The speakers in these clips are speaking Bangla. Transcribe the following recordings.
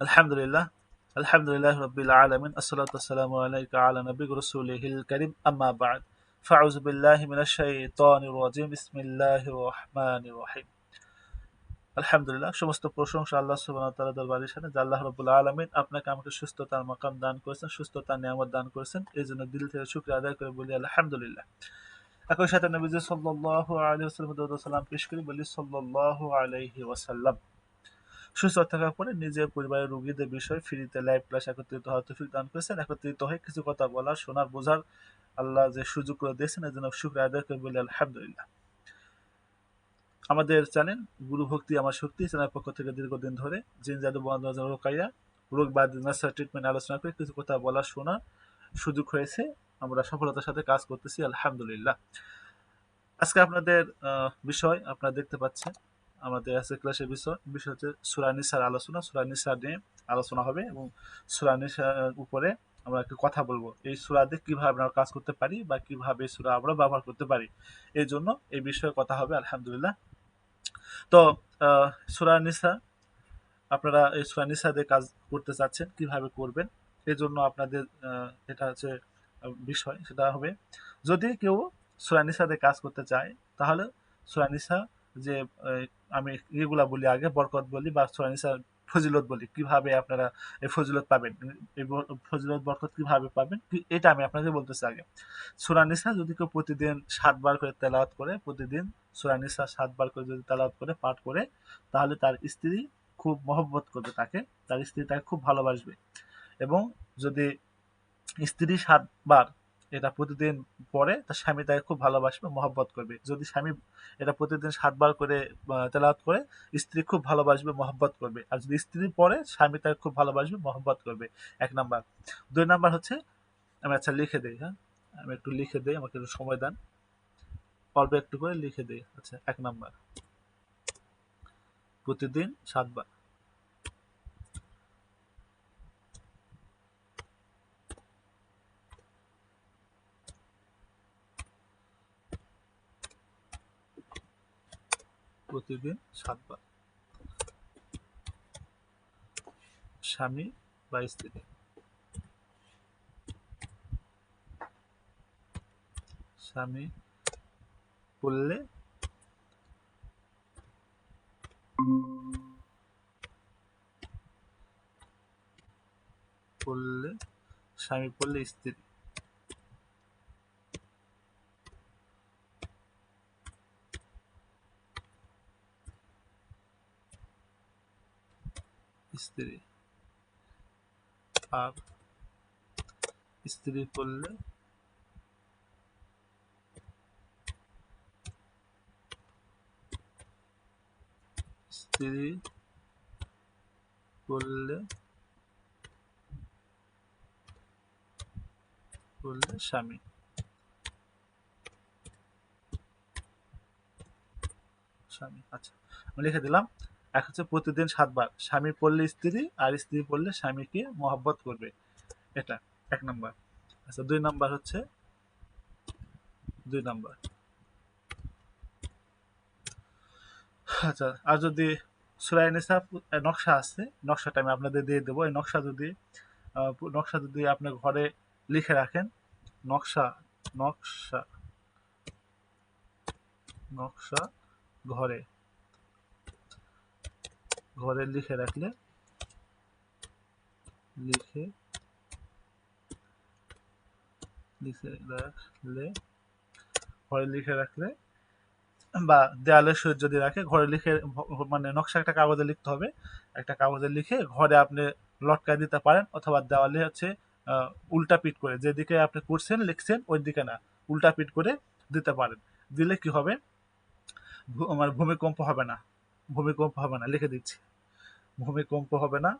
আলহামদুলিল্লাহ আলহামদুলিল্লাহ রাব্বিল আলামিন আসসালাতু ওয়াসসালামু আলাইকা আলা নাবিয়্যির রাসূলিহিল কারীম আম্মা বা'দ ফাআউযু বিল্লাহি মিনাশ শাইতানির রাজীম বিসমিল্লাহির রহমানির রহিম আলহামদুলিল্লাহ সমস্ত প্রশংসা আল্লাহ সুবহানাহু ওয়া তাআলার দরবারে শানে যে আল্লাহ রাব্বুল আলামিন আপনাকে আমাকে সুস্থতার মাকাম দান করেছেন সুস্থতার নিয়ামত দান করেছেন এজন্য দিল থেকে শুকরিয়া আদায় করে বলি আলহামদুলিল্লাহ একই সাথে নবীজি সাল্লাল্লাহু আলাইহি ওয়াসাল্লাম দরুদ ও সালাম পেশ করি বলি সাল্লাল্লাহু আলাইহি ওয়াসাল্লাম সুস্থ থাকার পরে নিজের পরিবারের রোগীদের বিষয়ে ফ্রিতে লাইভ ক্লাস একত্রিত হওয়ার তৌফিক দান করেছেন একত্রিত হয়ে কিছু কথা বলার শোনার বোঝার আল্লাহ যে সুযোগ করে দিয়েছেন এর জন্য শুকরিয়া আদায় করে বলি আলহামদুলিল্লাহ আমাদের জানেন গুরু ভক্তি আমার শক্তি চ্যানেল পক্ষ থেকে দীর্ঘদিন ধরে জিন জাদু বন্ধ রোকাইয়া রোগ বা নাসার ট্রিটমেন্ট আলোচনা করে কিছু কথা বলার শোনার সুযোগ হয়েছে আমরা সফলতার সাথে কাজ করতেছি আলহামদুলিল্লাহ আজকে আপনাদের বিষয় আপনারা দেখতে পাচ্ছেন আমাদের আজকে ক্লাসের বিষয় হচ্ছে সূরা নিসার আলোচনা সূরা নিসা নিয়ে আলোচনা হবে এবং সূরা নিসার উপরে আমরা একটু কথা বলবো এই সূরা দিয়ে কিভাবে আমরা কাজ করতে পারি বা কিভাবে এই সূরা আমরা ব্যবহার করতে পারি এই জন্য এই বিষয়ে কথা হবে আলহামদুলিল্লাহ তো সূরা নিসা আপনারা এই সূরা নিসা দিয়ে কাজ করতে চাচ্ছেন কিভাবে করবেন এই জন্য আপনাদের এটা হচ্ছে বিষয় সেটা হবে যদি কেউ সূরা নিসা দিয়ে কাজ করতে চায় তাহলে সূরা নিসা যে আমি এগুলা বলি আগে বরকত বলি বা সূরা নিসা ফজিলত বলি কিভাবে আপনারা এই ফজিলত পাবেন এই ফজিলত বরকত কিভাবে পাবেন এটা আমি আপনাকে বলতেছি আগে সূরা নিসা যদি কেউ প্রতিদিন 7 বার করে তেলাওয়াত করে প্রতিদিন সূরা নিসা 7 বার করে যদি তেলাওয়াত করে পাঠ করে তাহলে তার স্ত্রী খুব মহব্বত করবে তাকে তার স্ত্রী তাকে খুব ভালোবাসবে এবং যদি স্ত্রী 7 বার এটা প্রতিদিন পড়ে তার স্বামী তাকে খুব ভালোবাসবে মহব্বত করবে যদি স্বামী এটা প্রতিদিন 7 বার করে তেলাওয়াত করে স্ত্রী খুব ভালোবাসবে মহব্বত করবে আর যদি স্ত্রী পড়ে স্বামী তাকে খুব ভালোবাসবে মহব্বত করবে 1 নাম্বার 2 নাম্বার হচ্ছে আমি আচ্ছা লিখে দেই হ্যাঁ আমি একটু লিখে দেই আমাকে একটু সময় দেন অল্প একটু করে লিখে দেই আচ্ছা 1 নাম্বার প্রতিদিন 7 বার প্রতিদিন 7 বার স্বামী বা স্ত্রী স্বামী পড়লে পড়লে স্বামী পড়লে স্ত্রী স্ত্রী আর স্ত্রী পড়লে স্ত্রী পড়লে স্বামী স্বামী আচ্ছা আমি লিখে দিলাম এক হচ্ছে প্রতিদিন 7 বার স্বামী পড়লে স্ত্রী আর স্ত্রী পড়লে স্বামীকে মহব্বত করবে এটা 1 নাম্বার আচ্ছা 2 নাম্বার হচ্ছে 2 নাম্বার আচ্ছা আর যদি সূরা নিসা নকশা আছে নকশাটা আমি আপনাদের দিয়ে দেবো এই নকশা যদি আপনি ঘরে লিখে রাখেন নকশা নকশা নকশা ঘরে ঘরে লিখে রাখলে লিখে লিখে রাখলে ঘরে লিখে রাখলে বা দেয়ালের সহিত যদি রাখে ঘরে লিখে মানে নকশা একটা কাগজে লিখতে হবে একটা কাগজে লিখে ঘরে আপনি লটকায় দিতে পারেন অথবা দেওয়ালে হচ্ছে উল্টা পিট করে যেদিকে আপনি করছেন লিখছেন ওই দিকে না উল্টা পিট করে দিতে পারেন দিলে কি হবে মানে ভূমিকম্প হবে না ভূমিকম্প হবে না লিখে দিচ্ছি ভূমিকম্প হবে না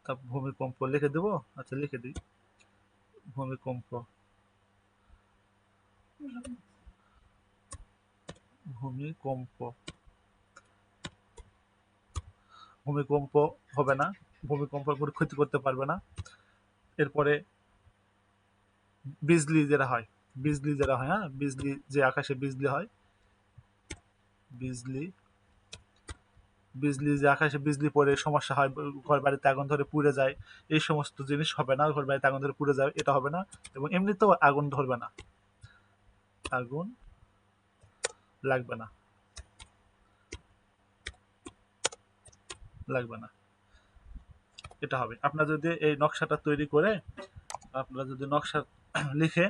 তা ভূমিকম্প লিখে দেবো আচ্ছা লিখে দিই ভূমিকম্প ভূমিকম্প ভূমিকম্প হবে না ভূমিকম্প কোনো ক্ষতি করতে পারবে না এরপরে বিজলি যেটা হয় হ্যাঁ বিজলি যে আকাশে বিজলি হয় বিজলি বিজলি, যে আকাশে বিজলি পড়ে সমস্যা হয়, ঘর বাড়িতে আগুন ধরে পুড়ে যায়, এই সমস্ত জিনিস হবে না। ঘর বাড়িতে আগুন ধরে পুড়ে যায় এটা হবে না, এবং এমনিতেও আগুন ধরবে না, আগুন লাগবে না, লাগবে না, এটা হবে। আপনার যদি এই নকশাটা তৈরি করে, আপনারা যদি নকশা লিখে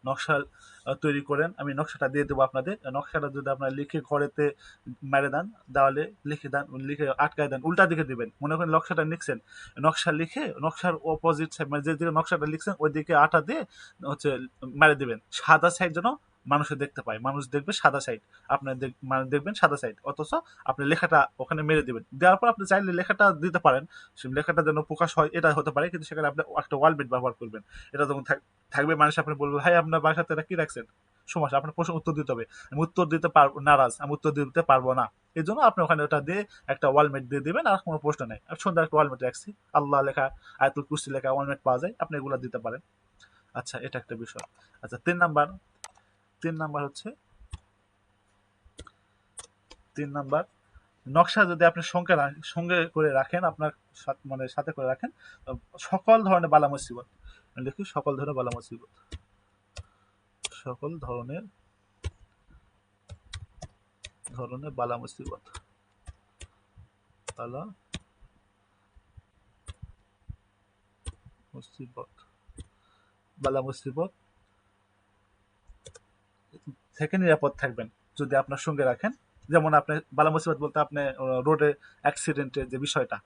নকশা তৈরি করেন, আমি নকশাটা দিয়ে দেবো আপনাদের। নকশাটা যদি আপনারা লিখে ঘরেতে মেরে দেন, দেওয়ালে লিখে দেন, লিখে আটকায় দেন, উল্টা দিকে দিবেন। মনে করেন নকশাটা লিখছেন, নকশা লিখে নকশার অপোজিট সাইড, মানে যে দিকে নকশাটা লিখছেন ওই দিকে আটা দিয়ে হচ্ছে মেরে দিবেন। সাদা সাইড যেন মানুষে দেখতে পায়, মানুষ দেখবে সাদা সাইড, আপনার মানে দেখবেন সাদা সাইড, অথচ আপনি লেখাটা ওখানে মেরে দিবেন। দেওয়ার পর আপনি চাইলে লেখাটা দিতে পারেন, সেই লেখাটা যেন প্রকাশ হয় এটা হতে পারে, কিন্তু সেখানে আপনি একটা ওয়ালমেট ব্যবহার করবেন। এটা যখন থাকবে, মানুষ আপনি বলবে ভাই আপনার বাসাতে এটা কি রাখছেন, সমস্যা, আপনার প্রশ্ন উত্তর দিতে হবে। আমি উত্তর দিতে পারবো, নারাজ, আমি উত্তর দিতে পারবো না, এই জন্য আপনি ওখানে ওটা দিয়ে একটা ওয়ালমেট দিয়ে দিবেন, আর কোনো প্রশ্ন নেই। আর সুন্দর একটা ওয়ালমেট রাখছি, আল্লাহ লেখা, আয়াতুল কুরসি লেখা ওয়ালমেট পাওয়া যায়, আপনি এগুলো দিতে পারেন। আচ্ছা, এটা একটা বিষয়। আচ্ছা, 3 নাম্বার হচ্ছে, 3 নাম্বার, নকশা যদি আপনি সঙ্গে করে রাখেন, আপনার মানে সাথে করে রাখেন, সকল ধরনের বালা মুসিবত, দেখি সকল ধরনের বালা মুসিবত, সকল ধরনের বালা মুসিবত, বালা মুসিবত, বালা মুসিবত থেকে নিরাপদ থাকবেন যদি আপনার সঙ্গে রাখেন। যেমন আপনি বালা মুসিবত বলতে আপনি রোডে অ্যাক্সিডেন্টের যে বিষয়টা,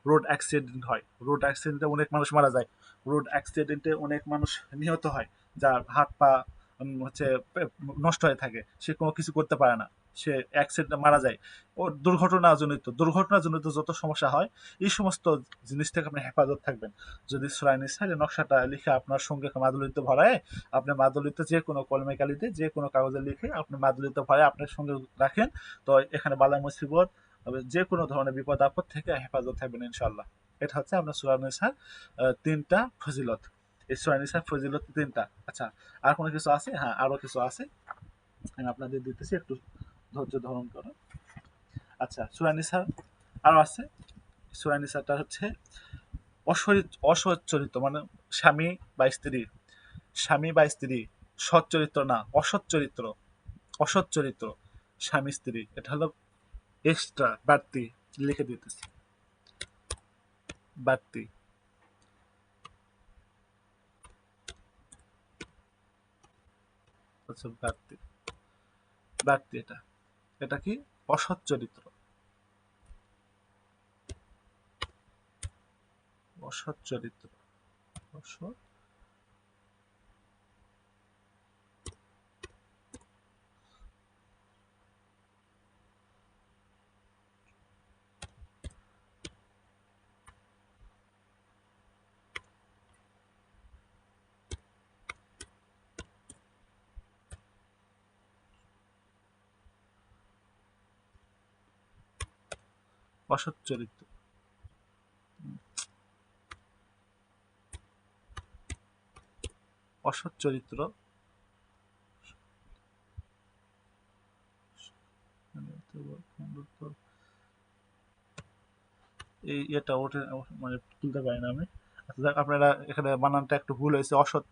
রোড অ্যাক্সিডেন্ট হয়, রোড অ্যাক্সিডেন্টে অনেক মানুষ মারা যায়, রোড অ্যাক্সিডেন্টে অনেক মানুষ নিহত হয়, যার হাত পা হচ্ছে নষ্ট হয়ে থাকে, সে কোনো কিছু করতে পারে না, সে অ্যাক্সিডেন্টে মারা যায়, ও দুর্ঘটনাজনিত যত সমস্যা হয়, এই সমস্ত জিনিস থেকে আপনি হেফাজত থাকবেন যদি সূরা নিসার এই নকশাটা লিখে আপনার সঙ্গে মাদুলিতে ভরায়, আপনি মাদুলিতে যে কোনো কলমে কালিতে যে কোনো কাগজে লিখে আপনি মাদুলিতে ভরায় আপনার সঙ্গে রাখেন, তো এখানে বালা মুসিবত, তবে যে কোনো ধরনের বিপদ আপদ থেকে হেফাজত থাকবেন ইনশাল্লাহ। এটা হচ্ছে আপনার সূরা নিসার 3টা ফজিলত। এই সূরা নিসার ফজিলত 3টা। আচ্ছা, আর কোনো কিছু আছে? হ্যাঁ, আরো কিছু আছে, আমি আপনাদের দিতেছি, একটু ধৈর্য ধারণ করুন। আচ্ছা, সূরা নিসার আরো আছে। সূরা নিসারটা হচ্ছে অসৎ চরিত্র, মানে স্বামী বা স্ত্রী, সৎ চরিত্র না, অসৎ চরিত্র, অসৎ চরিত্র, স্বামী স্ত্রী, এটা হলো এক্সট্রা বাড়তি, লিখে দিতেছি, বাড়তি, আচ্ছা বাড়তি, বাড়তি, এটা এটা কি? অসৎ চরিত্র, অসৎ চরিত্র, অসৎ, অসৎ চরিত্র, অসৎ চরিত্র, এই এটা ওঠে, মানে তুলতে পারি না আমি। আচ্ছা, যাক, আপনারা এখানে বানানটা একটু ভুল হয়েছে, অসৎ,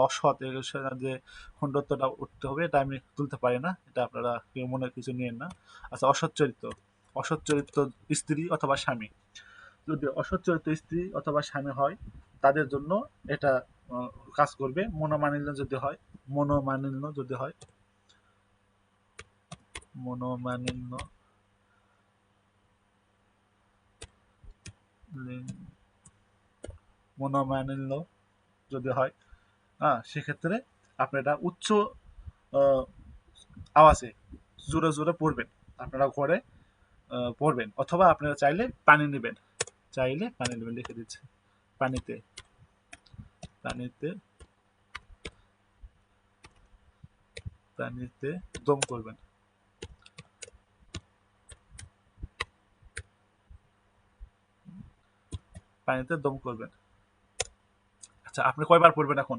অসৎ এর যে খণ্ডত্বটা উঠতে হবে, এটা আমি তুলতে পারি না, এটা আপনারা কেউ মনে কিছু নিয়েন না। আচ্ছা, অসৎ চরিত্র, অসৎ চরিত্র স্ত্রী অথবা স্বামী, যদি অসৎ চরিত্র স্ত্রী অথবা স্বামী হয়, তাদের জন্য এটা কাজ করবে। মনোমালিন্য যদি হয়, মনোমালিন্য যদি হয়, মনোমালিন্য, মনোমালিন্য যদি হয়, হ্যাঁ, সেক্ষেত্রে আপনি এটা উচ্চ আহ, আওয়াজে জোরে জোরে পড়বেন, আপনারা ঘরে পড়বেন, অথবা আপনারা চাইলে পানি নেবেন, চাইলে পানি নেবেন, লিখে দিচ্ছে, পানিতে, পানিতে, পানিতে দম করবেন, পানিতে দম করবেন। আচ্ছা, আপনি কয়বার পড়বেন এখন?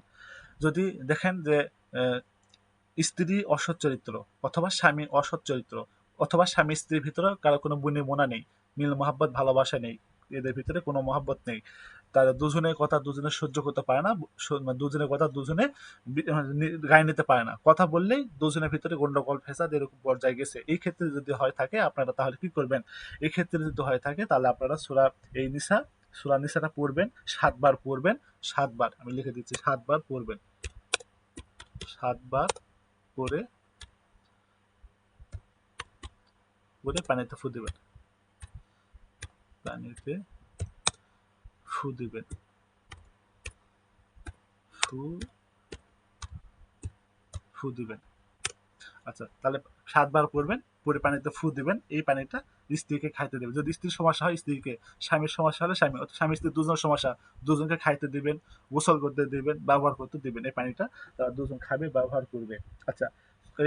যদি দেখেন যে আহ, স্ত্রী অসৎ চরিত্র অথবা স্বামী অসৎ চরিত্র, অথবা স্বামী স্ত্রীর ভিতরে কারো কোনো বনিবনা নেই, মিল মহাব্বত ভালোবাসা নেই, এদের ভিতরে কোনো মহাব্বত নেই, তারা দুজনের কথা দুজনে সহ্য করতে পারে না, দুজনের কথা দুজনে গায়ে নিতে পারে না, কথা বললেই দুজনের ভিতরে গন্ডগোল ফেসাদ এরকম পর্যায়ে গেছে। এই ক্ষেত্রে যদি হয় থাকে আপনারা তাহলে কি করবেন? এই ক্ষেত্রে যদি হয় থাকে তাহলে আপনারা সূরা নিসাটা পড়বেন, 7 বার পড়বেন, 7 বার, আমি লিখে দিচ্ছি, 7 বার পড়বেন, 7 বার পড়ে পড়ে পানিতে ফু দিবেন, পানিতে ফু দিবেন, ফু ফু দিবেন। আচ্ছা, তাহলে 7 বার পড়বেন, পরে পানিতে ফু দিবেন, এই পানিটা স্ত্রীকে খাইতে দেবেন। যদি স্ত্রীর সমস্যা হয় স্ত্রীকে, স্বামীর সমস্যা হলে স্বামী, স্বামী স্ত্রী দুজনের সমস্যা, দুজনকে খাইতে দিবেন, গোসল করতে দিবেন, ব্যবহার করতে দিবেন। এই পানিটা তারা দুজন খাবে, ব্যবহার করবে। আচ্ছা,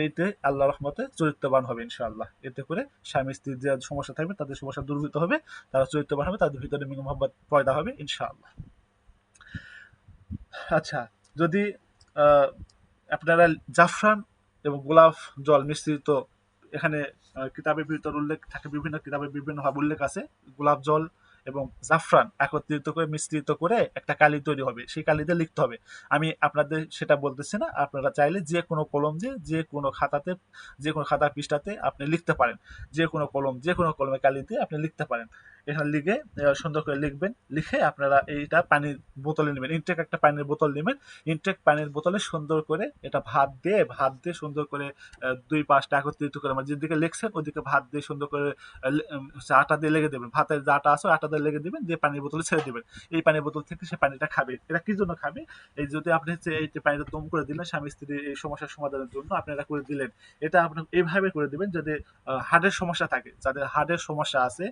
এইতে আল্লাহ রহমতে চরিত্রবান হবে ইনশাআল্লাহ। এতে করে স্বামী স্ত্রীর যে সমস্যা থাকবে তাদের সমস্যা দূরীভূত হবে, তারা চরিত্রবান হবে, তাদের ভিতরে মিল মহব্বত পয়দা হবে ইনশাআল্লাহ। আচ্ছা, যদি আহ, আপনারা জাফরান এবং গোলাপ জল মিশ্রিত, এখানে কিতাবের ভিতর উল্লেখ থাকে, বিভিন্ন কিতাবে বিভিন্ন ভাবে উল্লেখ আছে, গোলাপ জল এবং জাফরান একত্রিত করে মিশ্রিত করে একটা কালি তৈরি হবে, সেই কালিতে লিখতে হবে। আমি আপনাদের সেটা বলতেছি না, আপনারা চাইলে যে কোনো কলম দিয়ে যে কোনো খাতাতে, যে কোনো খাতার পৃষ্ঠাতে আপনি লিখতে পারেন, যে কোনো কলম, যে কোনো কলমে কালি দিয়ে আপনি লিখতে পারেন। এখানে লিখে সুন্দর করে লিখবেন, লিখে আপনারা এইটা পানির বোতলে নেবেন, ইনটেক একটা পানির বোতল নেবেন, ইনটেক পানির বোতলে সুন্দর করে এটা ভাত দিয়ে সুন্দর করে 2 পাশটা একত্রিত করে, মানে যেদিকে লিখছেন ওদিকে ভাত দিয়ে সুন্দর করে আটা দিয়ে লেগে দেবেন, ভাতের যে আটা আছে আটা দিয়ে লেগে দেবেন, দিয়ে পানির বোতলে ছেড়ে দেবেন। এই পানির বোতল থেকে সে পানিটা খাবে। এটা কি জন্য খাবে? এই যদি আপনি হচ্ছে এই যে পানিটা দম করে দিলেন স্বামী স্ত্রীর এই সমস্যার সমাধানের জন্য আপনি এটা করে দিলেন, এটা আপনি এইভাবে করে দিবেন যদি হার্টের সমস্যা থাকে, যাদের হার্টের সমস্যা আছে,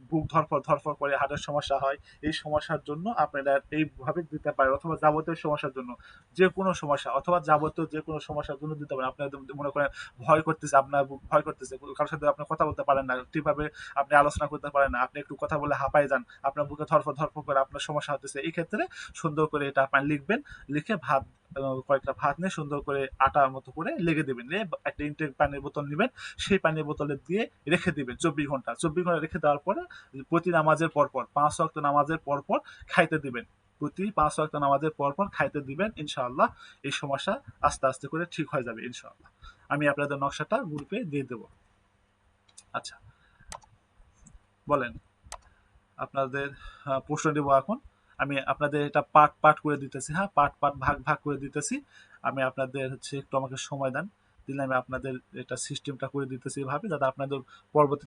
বুক ধরফর ধরফর করে হার্টের সমস্যা হয়, এই সমস্যার জন্য আপনারা এইভাবে দিতে পারেন, অথবা যাবতীয় সমস্যার জন্য, যে কোনো সমস্যা অথবা যাবতীয় যে কোনো সমস্যার জন্য দিতে পারেন। আপনার মনে করেন ভয় করতেছে, আপনার ভয় করতেছে, কারোর সাথে আপনি কথা বলতে পারেন না ঠিকভাবে, আপনি আলোচনা করতে পারেন না, আপনি একটু কথা বলে হাঁপায় যান, আপনার বুকে ধরফর ধরফর করে আপনার সমস্যা হতেছে, এই ক্ষেত্রে সুন্দর করে এটা আপনি লিখবেন, লিখে কয়েকটা ভাত নিয়ে সুন্দর করে আটার মতো করে লেগে দেবেন, একটা ইনটেক পানির বোতল নেবেন, সেই পানির বোতলে দিয়ে রেখে দিবেন 24 ঘন্টা, 24 ঘন্টা রেখে দেওয়ার পরে প্রতি নামাজের পরপর, 5 ওয়াক্ত নামাজের পরপর খাইতে দিবেন, প্রতি 5 ওয়াক্ত নামাজের পরপর খাইতে দিবেন, ইনশাআল্লাহ এই সমস্যা আস্তে আস্তে করে ঠিক হয়ে যাবে ইনশাআল্লাহ। আমি আপনাদের নকশাটা গ্রুপে দিয়ে দেব। আচ্ছা, বলেন আপনাদের প্রশ্ন দেব এখন। আমি আপনাদের এটা পার্ট পার্ট করে দিতেছি, হ্যাঁ, পার্ট পার্ট ভাগ ভাগ করে দিতেছি। আমি আপনাদের হচ্ছে একটু আমাকে সময় দেন, দিলে আমি আপনাদের এটা সিস্টেমটা করে দিতেছি এভাবে, যাতে আপনাদের পরবর্তী